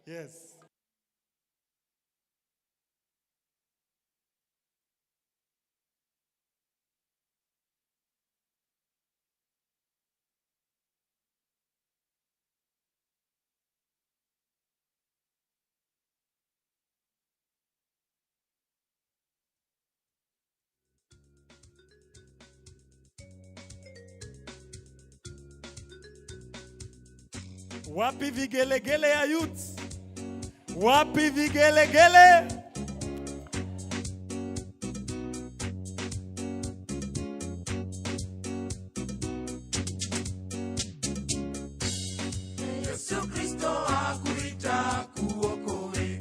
Yes. Wapi vigelegele ya youth? Wapi vigelegele? Yesu Kristo akuita kuokoe,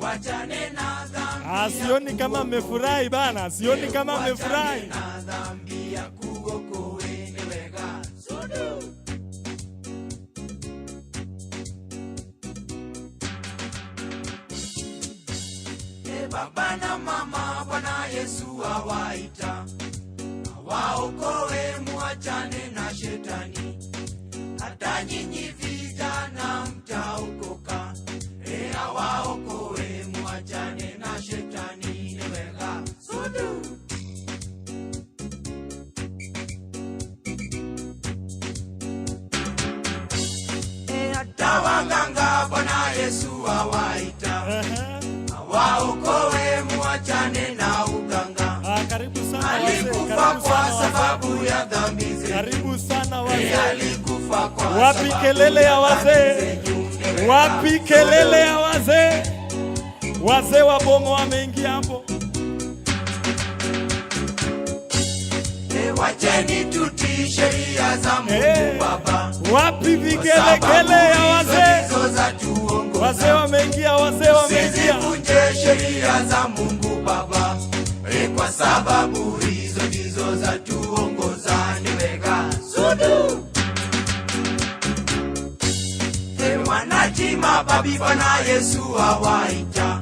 wachane na dhambi. Sioni kama mmefurahi bana, sioni kama mmefurahi. Na dhambi ya kuokoe ni wega sudu. Baba na mama, Bwana Yesu awaita, waokoe, muachane na shetani. Hata nyinyi vijana mtaokoka, waokoe, muachane na shetani. Ni wega sudu. Hata waganga Bwana Yesu awaita, waokoe, muachane na uganga. Karibu sana alikufa kwa sababu ya dhambi zetu. Karibu sana wazee. Alikufa kwa wapi kelele ya wazee? Wapi kelele ya wazee? Wazee wa Bomo wameingia hapo. Wacheni tutii sheria za Mungu Baba. Wapi vigelegele ya wazee? Wazee wameingia, wazee wameingia. Usivunje sheria za Mungu Baba, kwa sababu hizo ndizo za tuongoza. Ni wega sudu. Wanaji mababi, Bwana Yesu awaita,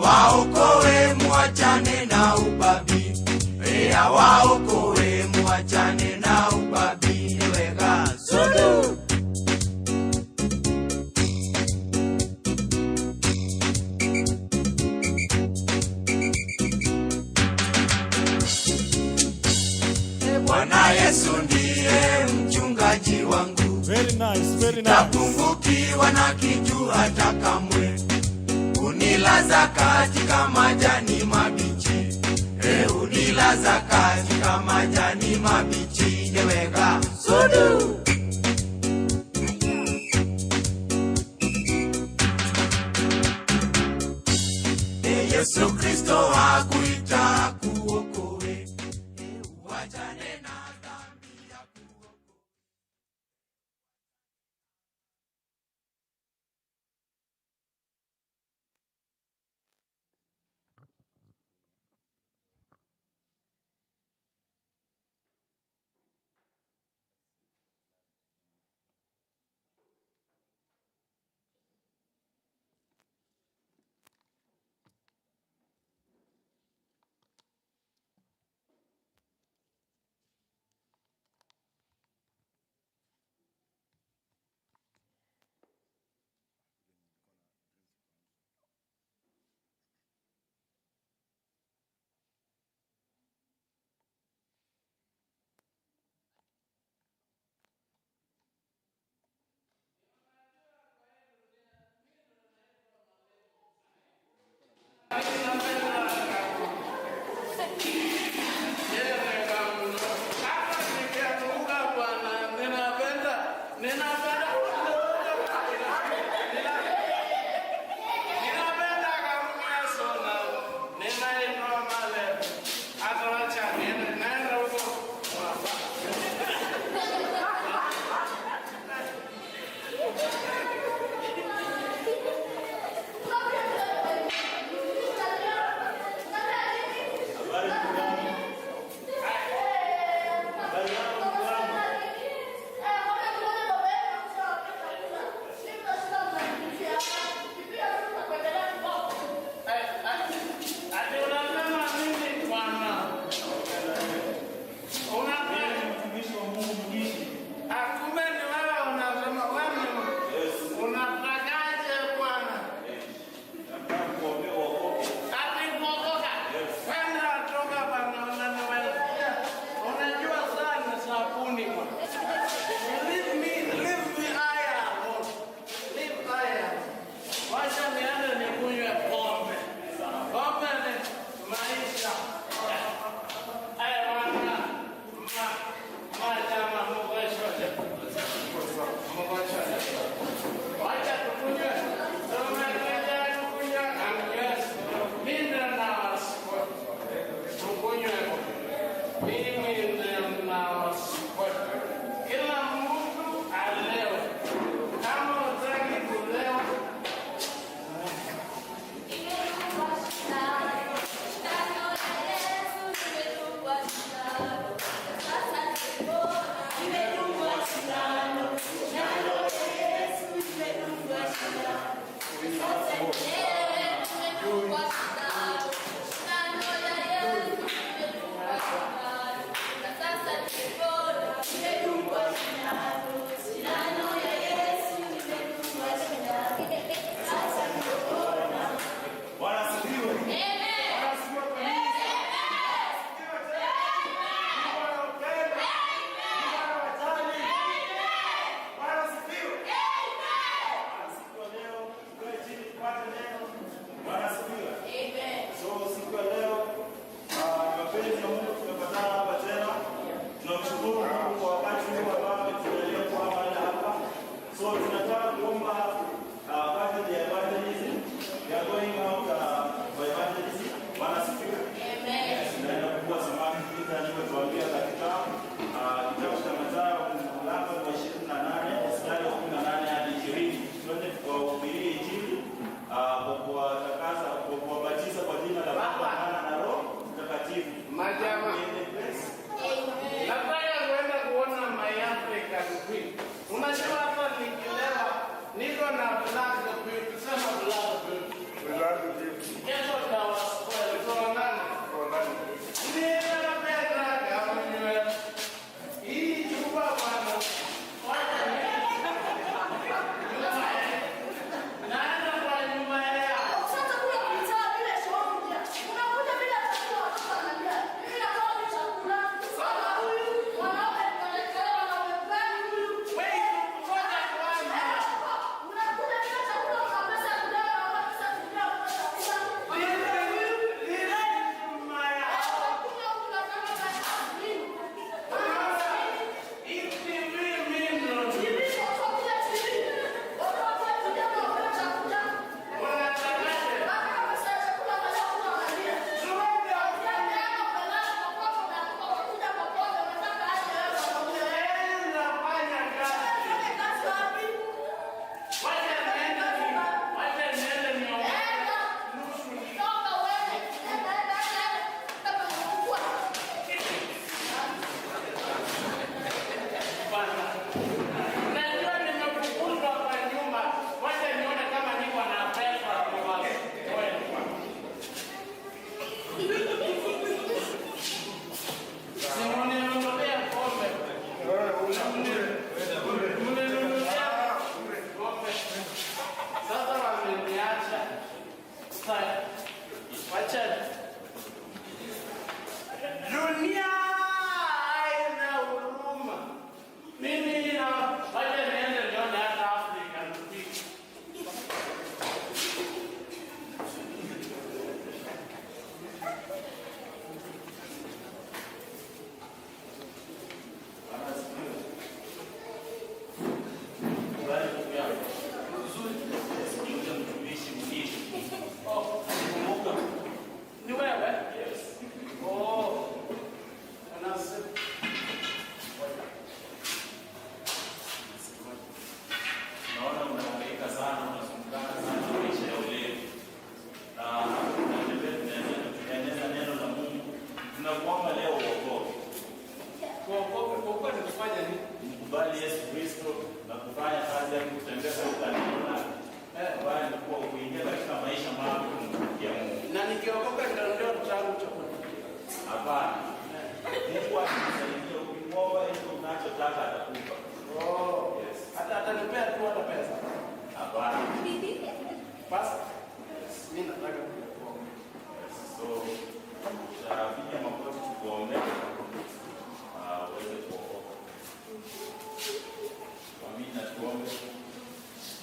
waokoe, muachane na ubabi. Waokoe, muachane na ubabi. Ni wega sudu. Bwana Yesu ndiye mchungaji wangu. Very nice, very nice. Tapungukiwa na kitu hata kamwe. Unilaza katika majani mabichi. Unilaza katika majani mabichi. Ni wega sudu. Yesu Kristo akuita kuokoe, wachane na dhambi ya kuokoe.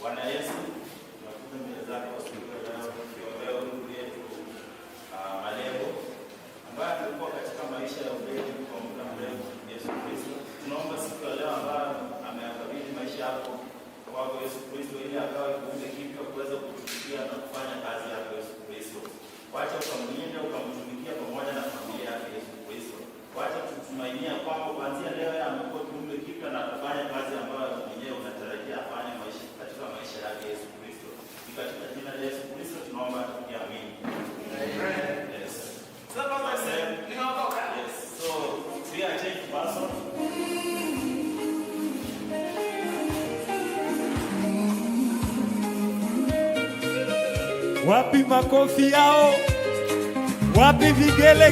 Bwana Yesu, tunakuja mbele zako siku ya leo tukiombea ndugu yetu Malebo ambaye alikuwa katika maisha ya ubeti kwa muda mrefu. Yesu Kristo, tunaomba siku ya leo ambayo ameyakabidhi maisha yako kwako Yesu Kristo, ili akawe kiumbe kipya kuweza kutumikia na kufanya kazi yako Yesu Kristo. Wacha ukamlinda, ukamtumikia pamoja na familia yake Yesu Kristo. Wacha tutumainia kwamba kuanzia leo amekuwa kiumbe kipya na kufanya kazi ambayo mwenyewe unatarajia afanye katika maisha yake Yesu Kristo. Katika jina la Yesu Kristo tunaomba tukiamini. Amen. Yes. So we are changed person. Wapi makofi yao? Wapi vigele?